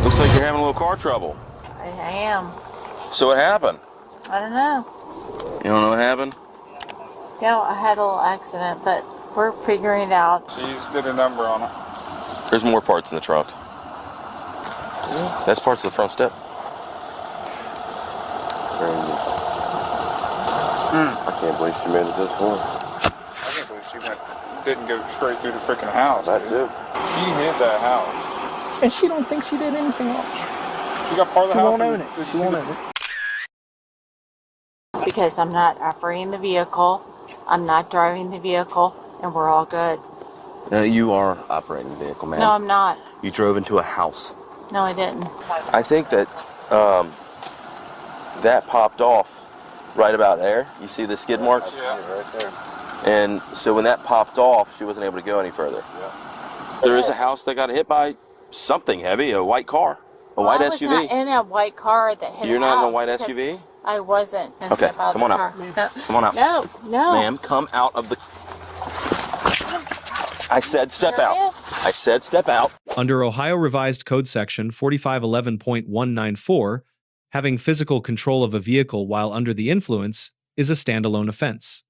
Looks like you're having a little car trouble. I am. So what happened? I don't know. You don't know what happened? Yeah, I had a little accident, but we're figuring it out. She's did a number on it. There's more parts in the trunk. That's parts of the front step. I can't believe she made it this far. I can't believe she didn't go straight through the freaking house. That too. She hit that house. And she don't think she did anything wrong. She got part of the She house. won't own it. She won't own it. Because I'm not operating the vehicle, I'm not driving the vehicle, and we're all good. You are operating the vehicle, man. No, I'm not. You drove into a house. No, I didn't. I think that that popped off right about there. You see the skid marks? Yeah, right there. And so when that popped off, she wasn't able to go any further. Yeah. There is a house that got hit by something heavy, a white car, a white I was SUV. not in a white car that hit You're a not in a house white because SUV? I wasn't. Okay, come on out. Come on out. No, no. Ma'am, come out of the... I said step out. I said step out. Under Ohio Revised Code Section 4511.194, having physical control of a vehicle while under the influence is a standalone offense.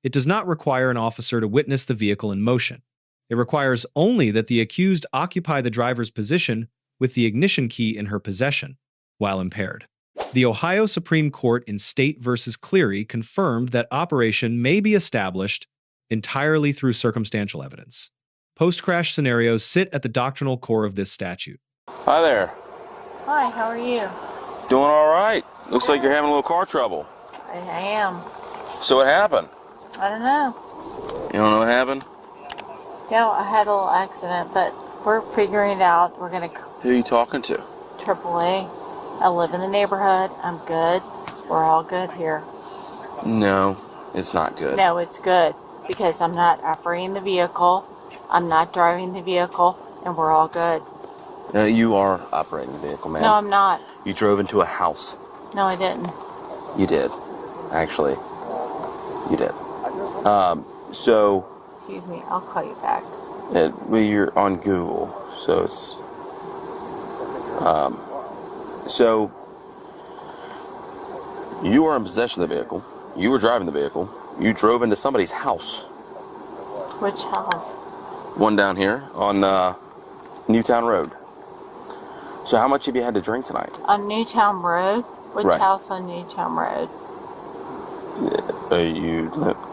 It does not require an officer to witness the vehicle in motion. It requires only that the accused occupy the driver's position with the ignition key in her possession while impaired. The Ohio Supreme Court in State v. Cleary confirmed that operation may be established entirely through circumstantial evidence. Post-crash scenarios sit at the doctrinal core of this statute. Hi there. Hi, how are you? Doing all right. Looks like you're having a little car trouble. I am. So what happened? I don't know. You don't know what happened? Yeah, I had a little accident, but we're figuring it out. We're going to Who are you talking to? AAA. I live in the neighborhood. I'm good. We're all good here. No, it's not good. No, it's good because I'm not operating the vehicle. I'm not driving the vehicle, and we're all good. You are operating the vehicle, man. No, I'm not. You drove into a house. No, I didn't. You did. Actually, you did. So... Excuse me, I'll call you back. You're on Google, so it's... So, you were in possession of the vehicle. You were driving the vehicle. You drove into somebody's house. Which house? One down here on Newtown Road. So how much have you had to drink tonight? On Newtown Road? Which Right. house on Newtown Road?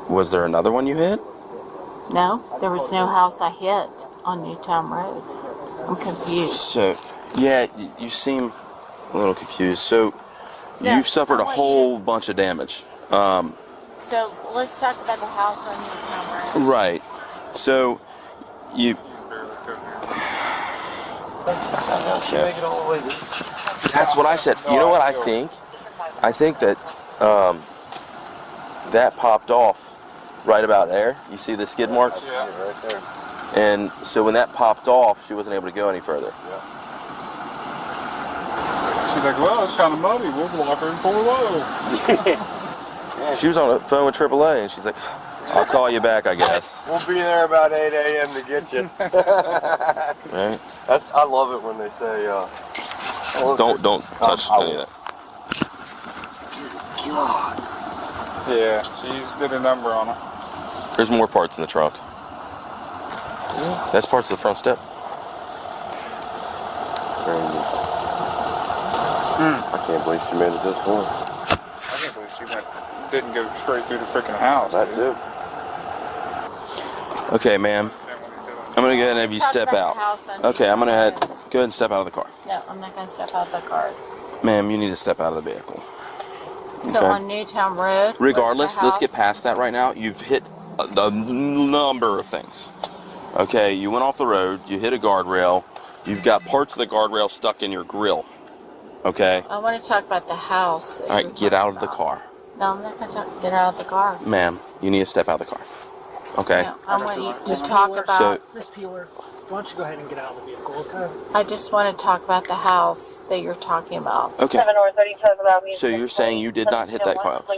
Was there another one you hit? No, there was no house I hit on Newtown Road. I'm confused. So, yeah, you seem a little confused. So, Yeah, you've suffered I a want whole bunch of damage. So let's talk about the house on Newtown Road. Right. So, you... Okay. That's what I said. You know what I think? I think that that popped off right about there. You see the skid marks? Yeah, right there. And so when that popped off, she wasn't able to go any further. Yeah. She's like, well, it's kind of muddy. We'll block her and pull her low. She was on the phone with AAA, and she's like, I'll call you back, I guess. We'll be there about 8 a.m. to get you. Right? I love it when they say, Don't touch any of that. God. Yeah, she's did a number on it. There's more parts in the trunk. That's parts of the front step. I can't believe she made it this far. I can't believe she didn't go straight through the freaking house. That too. Okay, ma'am. I'm going to go ahead and have you step out. Okay, I'm going to go ahead and step out of the car. No, I'm not going to step out of the car. Ma'am, you need to step out of the vehicle. So on Newtown Road. Regardless, where's the let's get house? past that right now. You've hit a number of things. Okay, you went off the road, you hit a guardrail, you've got parts of the guardrail stuck in your grill. Okay? I want to talk about the house. All right, get out of the car. No, I'm not going to get out of the car. Ma'am, you need to step out of the car. Okay? No, I want you to talk about... Miss Peeler, why don't you go ahead and get out of the vehicle, okay? I just want to talk about the house that you're talking about. Okay. So you're saying you did not hit that house? I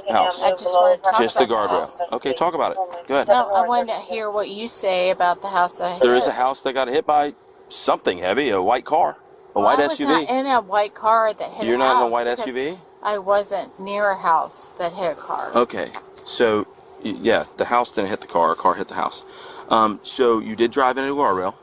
just want to talk Just the about guardrail. house. Okay, talk about it. Go ahead. No, I wanted to hear what you say about the house that I hit. There is a house that got hit by something heavy, a white car, A white I was SUV? not in a white car that hit You're a not in a house white because SUV? I wasn't near a house that hit a car. Okay, so yeah, the house didn't hit the car. A car hit the house. So you did drive into a guardrail.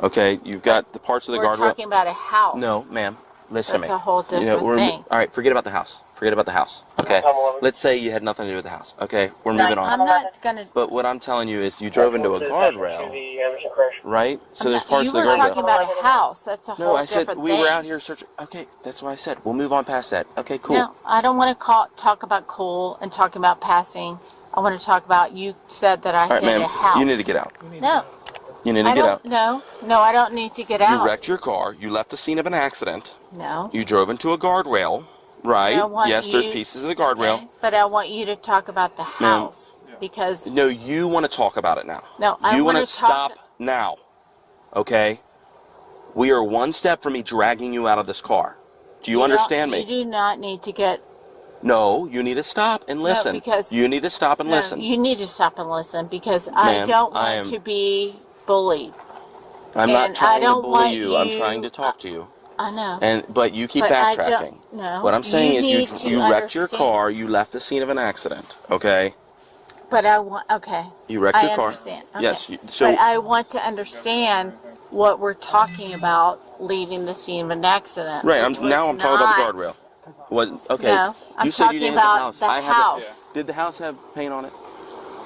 Okay, you've got the parts of the We're guardrail. talking about a house. No, ma'am. Listen That's to me. a whole different thing. All right, forget about the house. Forget about the house. Okay. Let's say you had nothing to do with the house. Okay, we're moving on. I'm not gonna. But what I'm telling you is, you drove into a guardrail, right? So there's parts of the You were talking guardrail. about a house. That's a whole No, I said different we thing. were out here searching. Okay, that's why I said we'll move on past that. Okay, cool. No, I don't want to talk about cool and talking about passing. I want to talk about, you said that I All right, hit ma'am. a house. You need to get out. No, You need to I get out. don't. No, I don't need to get out. You wrecked your car. You left the scene of an accident. No. You drove into a guardrail, right? I want Yes, there's you- pieces of the guardrail. Okay, but I want you to talk about the house because No, you want to talk about it now. No, I You wanna want to stop talk- now. Okay? We are one step from me dragging you out of this car. Do you understand me? You do not need to get. No, you need to stop and listen. because- you need to stop and No, listen. you need to stop and listen because I Ma'am, don't I want am- to be bullied. I'm not and trying I to don't bully want you. I'm you- trying to talk to you. I know. But you keep But I don't- backtracking. no, What I'm saying you is need to you wrecked your understand. car. You left the scene of an accident. Okay? But I want. Okay. You wrecked I your car. understand. Okay. Yes. So but I want to understand what we're talking about, leaving the scene of an accident. right. which Now I'm was talking about the not- guardrail. What? Okay. No, I'm you said you talking didn't about hit the house. the I have house. Did the house have paint on it?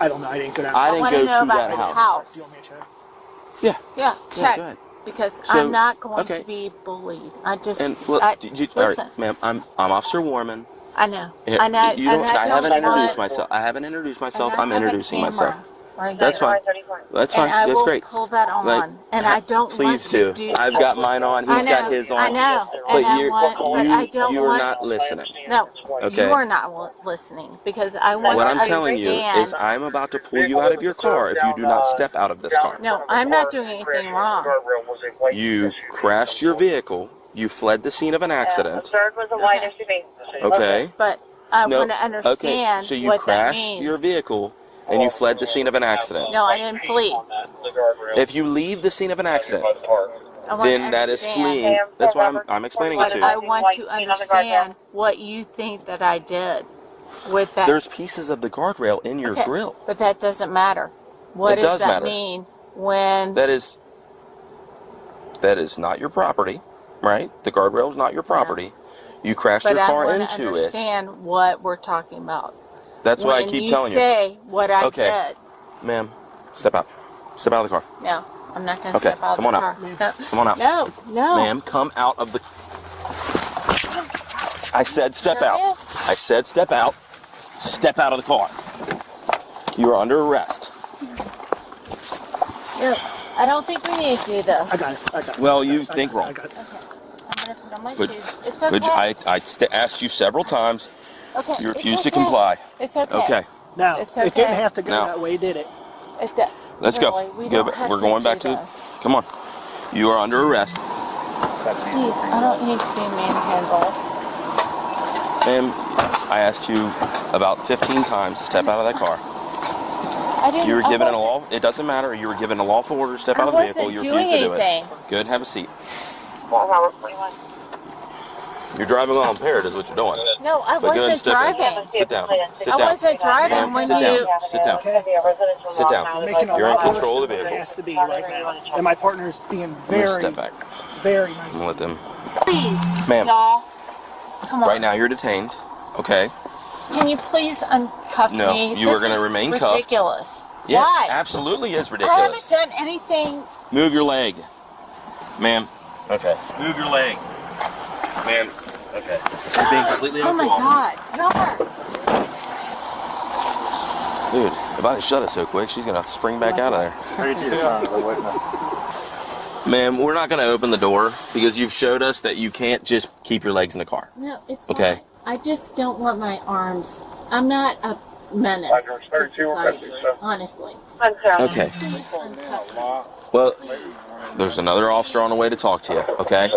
I don't know. I didn't go down. I I didn't want go to know to about that the house. house. Do you want me to check? Yeah. Yeah, check. go ahead. Because So, I'm not going okay. to be bullied. I just. And look, I, all listen. right, ma'am. I'm Officer Warman. I know. Yeah, And I, you and don't, I haven't don't introduced want- myself. I haven't introduced myself. and I I'm have a introducing camera myself. right That's here. fine. That's fine. And I That's will great. pull that on, Like, and I don't Please want do. to do. I've got mine on. He's I know, got his on. I know. But and you're, I want, but I don't you're want, not listening. No, Okay. you are not listening because I want What to I'm telling you understand. is I'm about to pull you out of your car if you do not step out of this car. No, I'm not doing anything wrong. You crashed your vehicle. You fled the scene of an accident. Observed was a white SUV. Okay? But I No. want to understand Okay. So you what that crashed means. your vehicle and you fled the scene of an accident. No, I didn't flee. If you leave the scene of an accident, I want then to that is understand. fleeing. That's why I'm explaining it But to I you. want to understand what you think that I did with that. There's pieces of the guardrail in your Okay, grill. But that doesn't matter. What It does does that matter. mean when? That is not your property, right? The guardrail is not your property. You crashed but your I car want to into it. understand what we're talking about. That's why I When keep telling you say what I Okay. did. Ma'am, step out. Step out of the car. No, I'm not going to Okay, step out come of the on out. car. No, Come on out. no, no. Ma'am, come out of the... I said step out. Serious? I said step out. Step out of the car. You are under arrest. No, I don't think we need to do this. I got it. I got it. Well, you I think got it, wrong. I got it. I'm going to put on my Which- shoes. It's okay. Which I asked you several times. Okay, You it's refused to okay. comply. It's okay. Okay, No, It's it didn't okay. have to go No. that way, did it? let's really, go. We Go don't back. have We're to going back do to... this. Come on. You are under arrest. Please, I don't need to be manhandled. Ma'am, I asked you about 15 times to step out of that car. I didn't. You were given a I law. It doesn't matter. You were given a lawful order to step out of the vehicle. wasn't You doing refused to do anything. it. Good. Have a seat. 4 hours 21. You're driving while impaired, is what you're doing. No, I But go ahead and wasn't step in. driving. Sit down. Sit I down. wasn't driving Ma'am, when sit you. down. Sit down. Sit down. Making a You're in lot control worse of the than vehicle. It has to be right now. And my partner's being I'm gonna very, step back. very I'm nice. gonna let them. Please, Ma'am. y'all. Come on. Right now, you're detained. Okay. Can you please uncuff No, me? you are This gonna is remain cuffed. ridiculous. Yeah, Why? absolutely is I ridiculous. haven't done anything. Move your leg, ma'am. Okay. Move your leg, ma'am. Okay. You're being completely Oh my uncooperative. God. Dude, if I shut it so quick, she's gonna spring back out of there. Ma'am, we're not gonna open the door because you've showed us that you can't just keep your legs in the car. No, it's Okay. fine. I just don't want my arms. I'm not a menace to society, honestly. Okay. Please uncuff me. Well, there's another officer on the way to talk to you. Okay.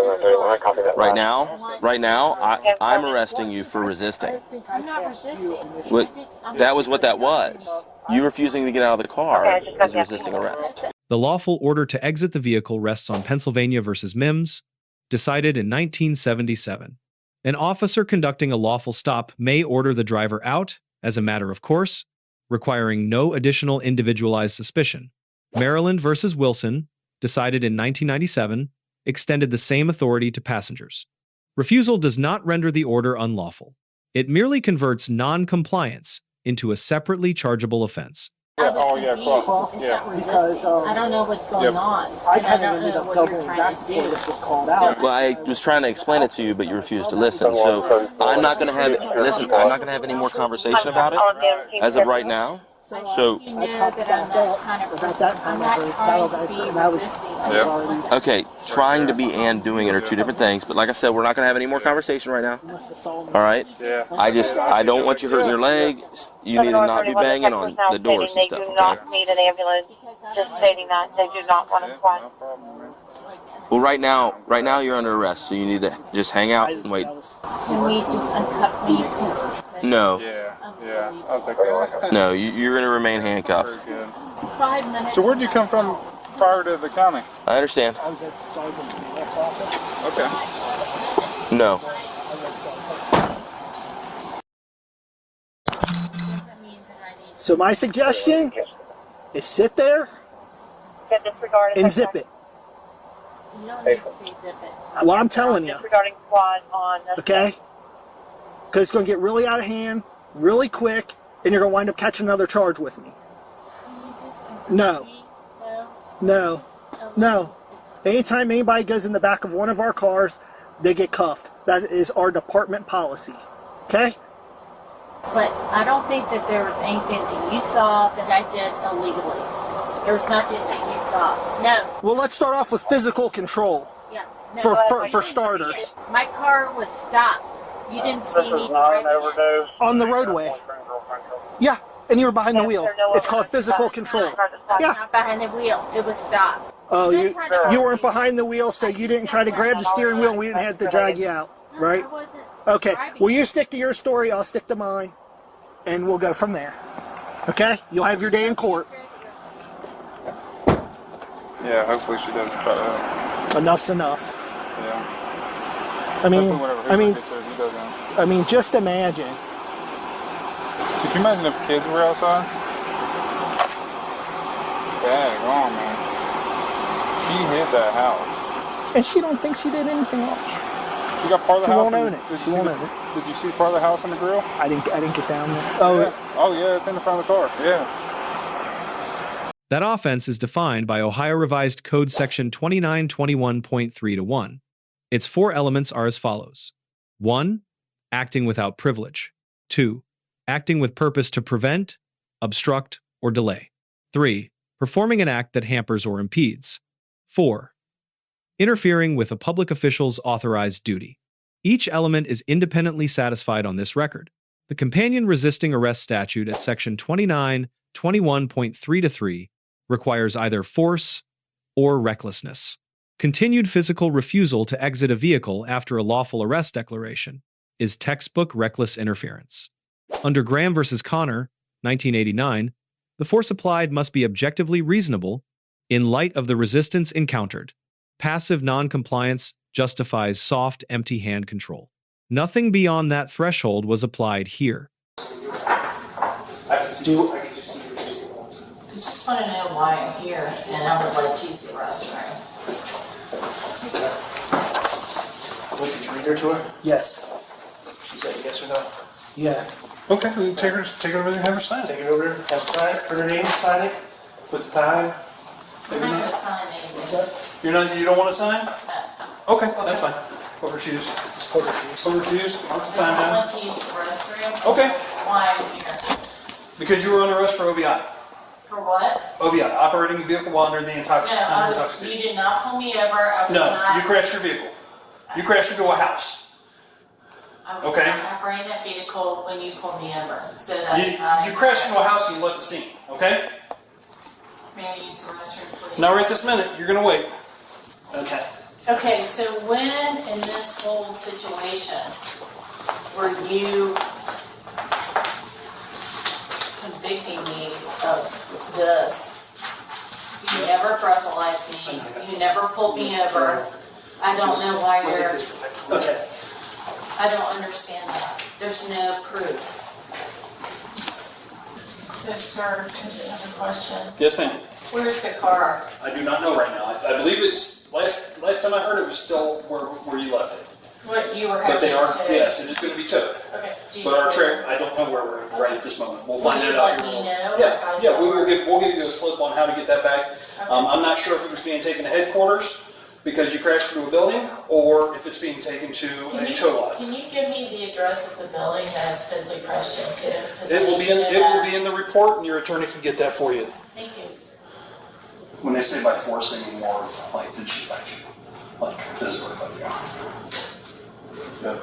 Right now, I'm arresting you for resisting. I'm not resisting. What? That was what that was. You refusing to get out of the car is resisting arrest. The lawful order to exit the vehicle rests on Pennsylvania versus Mimms, decided in 1977. An officer conducting a lawful stop may order the driver out, as a matter of course, requiring no additional individualized suspicion. Maryland v. Wilson, decided in 1997, extended the same authority to passengers. Refusal does not render the order unlawful. It merely converts non-compliance into a separately chargeable offense. Oh, yeah, cross. Yeah. Because I don't know what's going on. I and kind don't of ended know up what you're doubling trying back to before do. this was called out. Well, I was trying to explain it to you, but you refused to listen. So I'm not going to have I'm not going to have any more conversation about it as of right now. So You know that I'm not kind of About that time, I heard trying to be and I was resisting. already okay, trying to be and doing it are two different things. But like I said, we're not going to have any more conversation right now. must have saw me. All right. Yeah. I don't want you hurting your leg. You need to not be banging on the doors and stuff. They do Okay. not need an ambulance. Just stating that they do not want a squad. Well, right now you're under arrest, so you need to just hang out and wait. That was- Can we just uncuff me? Because No, Yeah. I was like, no, you're going to remain handcuffed. good. 5 minutes. So where'd you come from prior to the county? I understand. I was in the next office. Okay. No. So my suggestion is sit there Get disregarded. and zip it. You don't need to say zip it. Well, I'm telling you, Disregarding squad on. okay? Because it's going to get really out of hand, really quick, and you're going to wind up catching another charge with me. No. No. No. Anytime anybody goes in the back of one of our cars, they get cuffed. That is our department policy. Okay? But I don't think that there was anything that you saw that I did illegally. There was nothing that you saw. No. Well, let's start off with physical control Yeah. No. for starters. My car was stopped. You didn't see me driving it. On the roadway. Yeah, and you were behind the wheel. It's called physical control. Yeah. Not behind the wheel. It was stopped. Oh, You're trying to- you weren't behind the wheel, so you didn't try to grab the steering wheel, and we didn't have to drag you out, No, right? I wasn't Okay. driving. Well, you stick to your story, I'll stick to mine, and we'll go from there. Okay? You'll have your day in court. Yeah, hopefully she doesn't try to. Enough's enough. Yeah. I mean, Hopefully whenever I he mean, gets there, he doesn't. I mean, just imagine. Could you imagine if kids were outside? Dang on, man. She hit that house. And she don't think she did anything wrong. She got part of the She house. won't own it. Did She you won't see own it. Did you see part of the house in the grill? I didn't get down there. Oh, Yeah. Oh yeah, it's in the front of the car. Yeah. That offense is defined by Ohio Revised Code Section 2921.3-1. Its 4 elements are as follows. 1. Acting without privilege. 2. Acting with purpose to prevent, obstruct, or delay. 3. Performing an act that hampers or impedes. 4. Interfering with a public official's authorized duty. Each element is independently satisfied on this record. The companion resisting arrest statute at Section 2921.3-3 requires either force or recklessness. Continued physical refusal to exit a vehicle after a lawful arrest declaration is textbook reckless interference. Under Graham v. Connor, 1989, the force applied must be objectively reasonable in light of the resistance encountered. Passive non-compliance justifies soft, empty hand control. Nothing beyond that threshold was applied here. I just want to know why I'm here, and I would like to use the restroom. Wait, did you read her to her? yes. You said yes or no? Yeah. Okay, then take her over there and have her sign it. Take it over there, have her sign it, put her name, sign it, put the time. I'm not going to sign anything. You don't want to sign? No. Okay, that's fine. Overfuse. Overfuse, mark the I time just down. want to use the restroom. Okay, Why I'm here. because you were under arrest for OVI. For what? OVI, operating a vehicle while under the No, intoxication. you did not pull me over. I was No, not. you crashed your vehicle. You crashed into a house. I was okay. not operating that vehicle when you pulled me over. So that's not. You crashed into a house and you left the scene, okay? May I use the restroom, please? Now right this minute, you're gonna wait. Okay. Okay, so when in this whole situation were you convicting me of this? You never breathalyzed me. You never pulled me over. I don't know why I'll take you're, this one. Okay. I don't understand that. There's no proof. So, sir, I just have a question. Yes, ma'am. Where's the car? I do not know right now. I believe it's, last time I heard it was still where you left it. What you were But having they are, to? yes, and it's gonna be towed. Okay. Do you But our know trailer, I don't know where we're at right at this moment. We'll find Will it you out let here. me know? Yeah, How does yeah, that we'll work? give you a slip on how to get that back. I'm not sure if it was being taken to headquarters because you crashed into a building, or if it's being taken to a tow lot. Can you give me the address of the building that I supposedly crashed into? 'Cause I It will need be to in, know it will that. be in the report, and your attorney can get that for you. Thank you. When they say by force, they mean more of like the chief action, like physically, like yeah.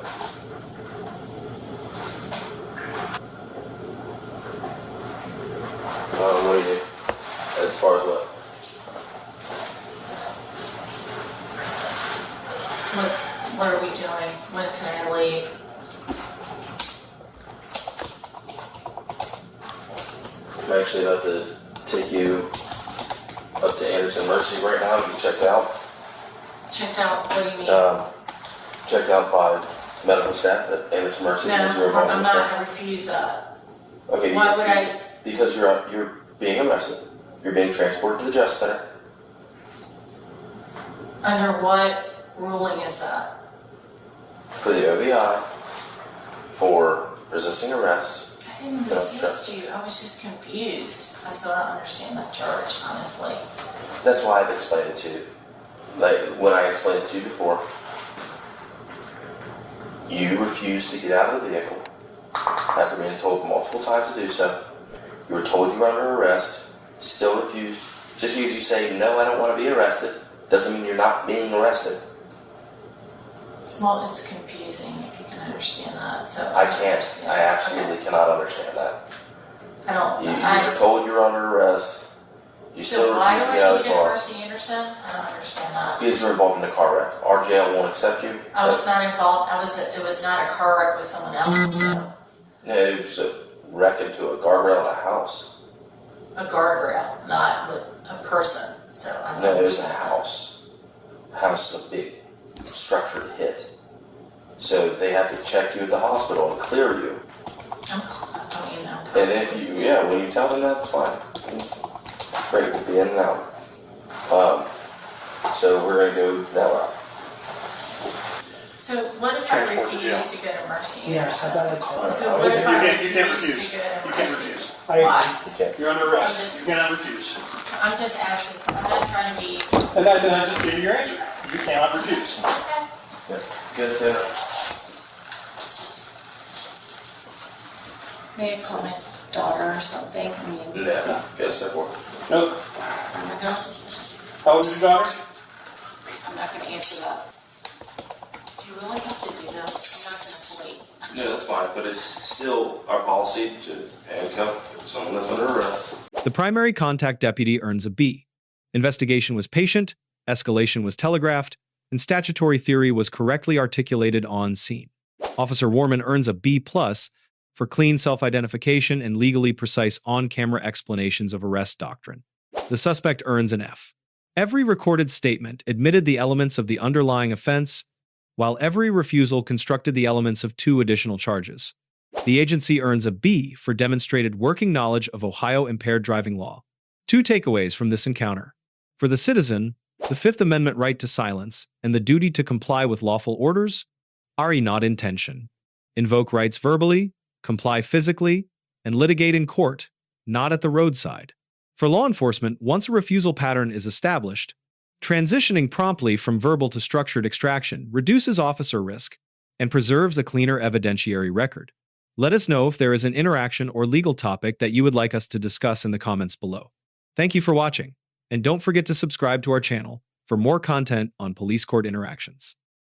What do you, as far as what? What are we doing? When can I leave? I'm actually about to take you up to Anderson Mercy right now to be checked out. Checked out, what do you mean? Checked out by medical staff at Anderson Mercy. No, because you're involved in I'm the not, crash. I refuse that. Okay, you Why would refuse- Because you're being arrested. You're being transported to the Justice Center. Under what ruling is that? For the OVI, for resisting arrest. I didn't resist you, I was just confused. I still don't understand that charge, honestly. That's why I've explained it to you. Like, when I explained it to you before, you refused to get out of the vehicle after being told multiple times to do so. You were told you were under arrest, still refused. Just because you say, no, I don't want to be arrested, doesn't mean you're not being arrested. Well, it's confusing if you can understand that, so. I can't. I absolutely cannot understand that. You I were told you were under arrest. You still So why refuse do to get out I of need the to car. Mercy Anderson? I don't understand that. Because you're involved in a car wreck. Our jail won't accept you. I was not involved, it was not a car wreck with someone else, so. No, it was a wreck into a guardrail in a house. A guardrail, not with a person, so I don't No, it was a understand. house. House is a big structure to hit. So they have to check you at the hospital and clear you. And if you, when you tell them that, it's fine. Great, we'll be in and out. So we're gonna go that route. So what if I Transport to jail. refuse to go to Mercy Yeah, Anderson? how about a car? So what if I You can't refuse. refuse to go to You can't Mercy? refuse. Why? You can't. You're under arrest. I'm just- You cannot refuse. I'm just asking, I'm not trying to be, And I just gave you your answer. You cannot refuse. okay. Good, Sarah. May I call my daughter or something? I mean, No, get a step forward. Nope. I'm not gonna, How old is your daughter? I'm not gonna answer that. Do you really have to do this? I'm not gonna wait. No, that's fine, but it's still our policy to handcuff someone that's under arrest. The primary contact deputy earns a B. Investigation was patient, escalation was telegraphed, and statutory theory was correctly articulated on scene. Officer Warman earns a B+ for clean self-identification and legally precise on-camera explanations of arrest doctrine. The suspect earns an F. Every recorded statement admitted the elements of the underlying offense, while every refusal constructed the elements of 2 additional charges. The agency earns a B for demonstrated working knowledge of Ohio impaired driving law. 2 takeaways from this encounter. For the citizen, the Fifth Amendment right to silence and the duty to comply with lawful orders are not in tension. Invoke rights verbally, comply physically, and litigate in court, not at the roadside. For law enforcement, once a refusal pattern is established, transitioning promptly from verbal to structured extraction reduces officer risk and preserves a cleaner evidentiary record. Let us know if there is an interaction or legal topic that you would like us to discuss in the comments below. Thank you for watching, and don't forget to subscribe to our channel for more content on police court interactions.